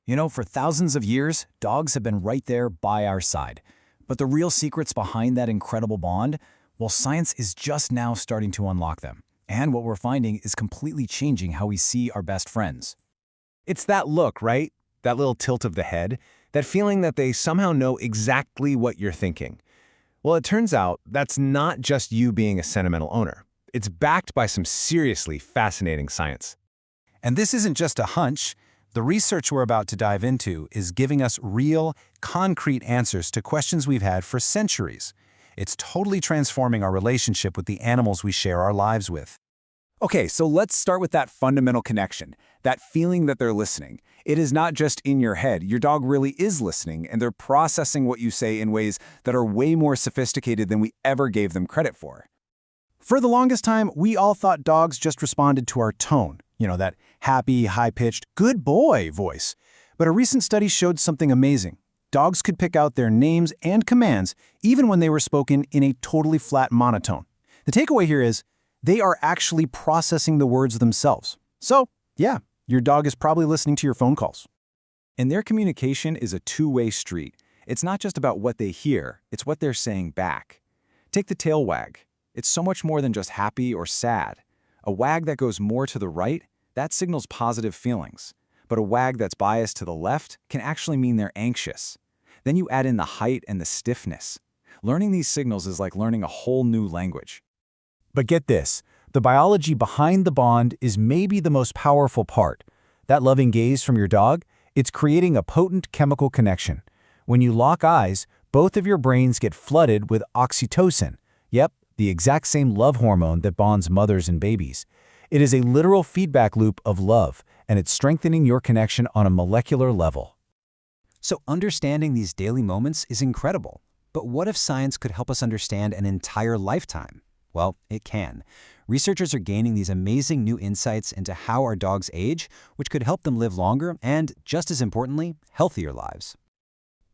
You know, for thousands of years, dogs have been right there by our side. But the real secrets behind that incredible bond, well, science is just now starting to unlock them. And what we're finding is completely changing how we see our best friends. It's that look, right? That little tilt of the head, that feeling that they somehow know exactly what you're thinking. Well, it turns out that's not just you being a sentimental owner. It's backed by some seriously fascinating science. And this isn't just a hunch. The research we're about to dive into is giving us real, concrete answers to questions we've had for centuries. It's totally transforming our relationship with the animals we share our lives with. Okay, so let's start with that fundamental connection, that feeling that they're listening. It is not just in your head. Your dog really is listening, and they're processing what you say in ways that are way more sophisticated than we ever gave them credit for. For the longest time, we all thought dogs just responded to our tone, that happy, high-pitched, good boy voice. But a recent study showed something amazing. Dogs could pick out their names and commands even when they were spoken in a totally flat monotone. The takeaway here is they are actually processing the words themselves. So, yeah, your dog is probably listening to your phone calls. And their communication is a two-way street. It's not just about what they hear, it's what they're saying back. Take the tail wag. It's so much more than just happy or sad. A wag that goes more to the right, that signals positive feelings. But a wag that's biased to the left can actually mean they're anxious. Then you add in the height and the stiffness. Learning these signals is like learning a whole new language. But get this, the biology behind the bond is maybe the most powerful part. That loving gaze from your dog, it's creating a potent chemical connection. When you lock eyes, both of your brains get flooded with oxytocin. Yep, the exact same love hormone that bonds mothers and babies. It is a literal feedback loop of love, and it's strengthening your connection on a molecular level. So understanding these daily moments is incredible. But what if science could help us understand an entire lifetime? Well, it can. Researchers are gaining these amazing new insights into how our dogs age, which could help them live longer and, just as importantly, healthier lives.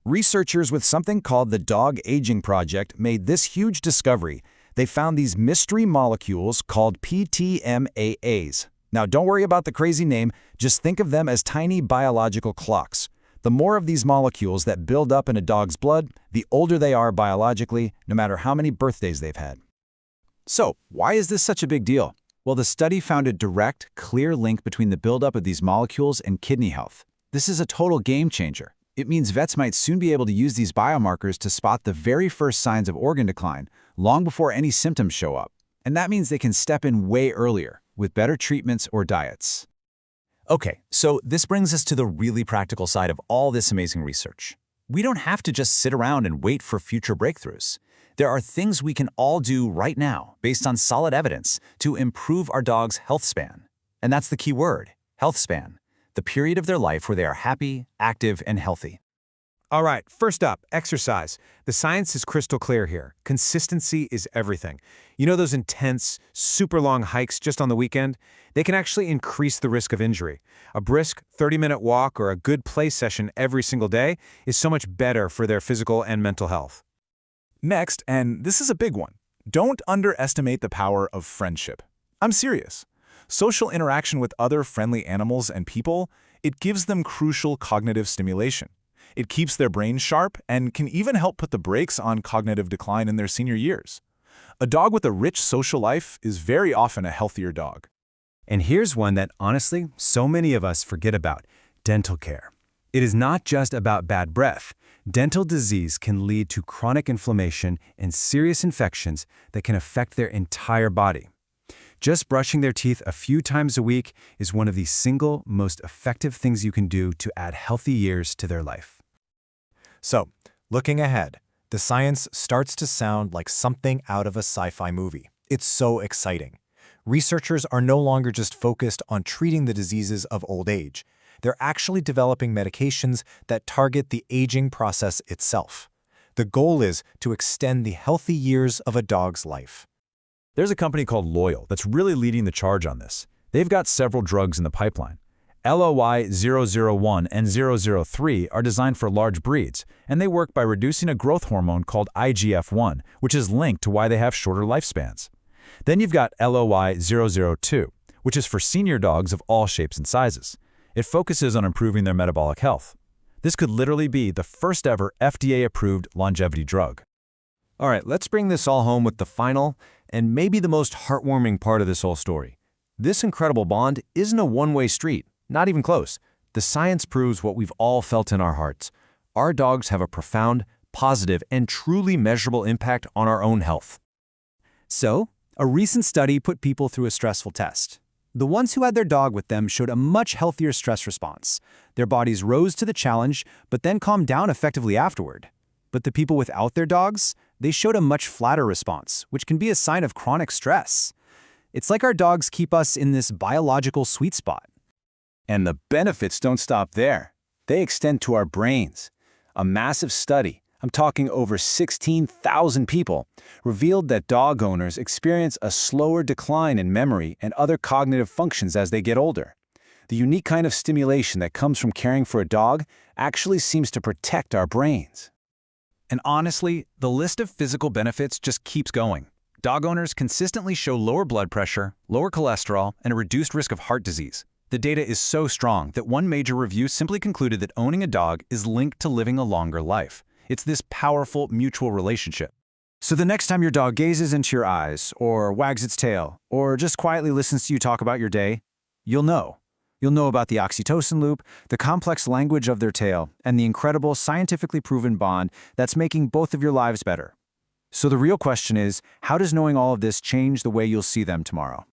Researchers with something called the Dog Aging Project made this huge discovery. They found these mystery molecules called PTMAAs. Now, don't worry about the crazy name, just think of them as tiny biological clocks. The more of these molecules that build up in a dog's blood, the older they are biologically, no matter how many birthdays they've had. So, why is this such a big deal? Well, the study found a direct, clear link between the buildup of these molecules and kidney health. This is a total game changer. It means vets might soon be able to use these biomarkers to spot the very first signs of organ decline, long before any symptoms show up. And that means they can step in way earlier, with better treatments or diets. Okay, so this brings us to the really practical side of all this amazing research. We don't have to just sit around and wait for future breakthroughs. There are things we can all do right now, based on solid evidence, to improve our dog's health span. And that's the key word, health span, the period of their life where they are happy, active, and healthy. All right, first up, exercise. The science is crystal clear here. Consistency is everything. You know those intense, super long hikes just on the weekend? They can actually increase the risk of injury. A brisk 30-minute walk or a good play session every single day is so much better for their physical and mental health. Next, and this is a big one, don't underestimate the power of friendship. I'm serious. Social interaction with other friendly animals and people, it gives them crucial cognitive stimulation. It keeps their brains sharp and can even help put the brakes on cognitive decline in their senior years. A dog with a rich social life is very often a healthier dog. And here's one that, honestly, so many of us forget about, dental care. It is not just about bad breath. Dental disease can lead to chronic inflammation and serious infections that can affect their entire body. Just brushing their teeth a few times a week is one of the single most effective things you can do to add healthy years to their life. So, looking ahead, the science starts to sound like something out of a sci-fi movie. It's so exciting. Researchers are no longer just focused on treating the diseases of old age. They're actually developing medications that target the aging process itself. The goal is to extend the healthy years of a dog's life. There's a company called Loyal that's really leading the charge on this. They've got several drugs in the pipeline. LOI-001 and 003 are designed for large breeds, and they work by reducing a growth hormone called IGF-1, which is linked to why they have shorter lifespans. Then you've got LOI-002, which is for senior dogs of all shapes and sizes. It focuses on improving their metabolic health. This could literally be the first ever FDA-approved longevity drug. All right, let's bring this all home with the final and maybe the most heartwarming part of this whole story. This incredible bond isn't a one-way street, not even close. The science proves what we've all felt in our hearts. Our dogs have a profound, positive, and truly measurable impact on our own health. So, a recent study put people through a stressful test. The ones who had their dog with them showed a much healthier stress response. Their bodies rose to the challenge, but then calmed down effectively afterward. But the people without their dogs, they showed a much flatter response, which can be a sign of chronic stress. It's like our dogs keep us in this biological sweet spot. And the benefits don't stop there. They extend to our brains. A massive study, I'm talking over 16,000 people, revealed that dog owners experience a slower decline in memory and other cognitive functions as they get older. The unique kind of stimulation that comes from caring for a dog actually seems to protect our brains. And honestly, the list of physical benefits just keeps going. Dog owners consistently show lower blood pressure, lower cholesterol, and a reduced risk of heart disease. The data is so strong that one major review simply concluded that owning a dog is linked to living a longer life. It's this powerful mutual relationship. So the next time your dog gazes into your eyes, or wags its tail, or just quietly listens to you talk about your day, you'll know. You'll know about the oxytocin loop, the complex language of their tail, and the incredible scientifically proven bond that's making both of your lives better. So the real question is, how does knowing all of this change the way you'll see them tomorrow?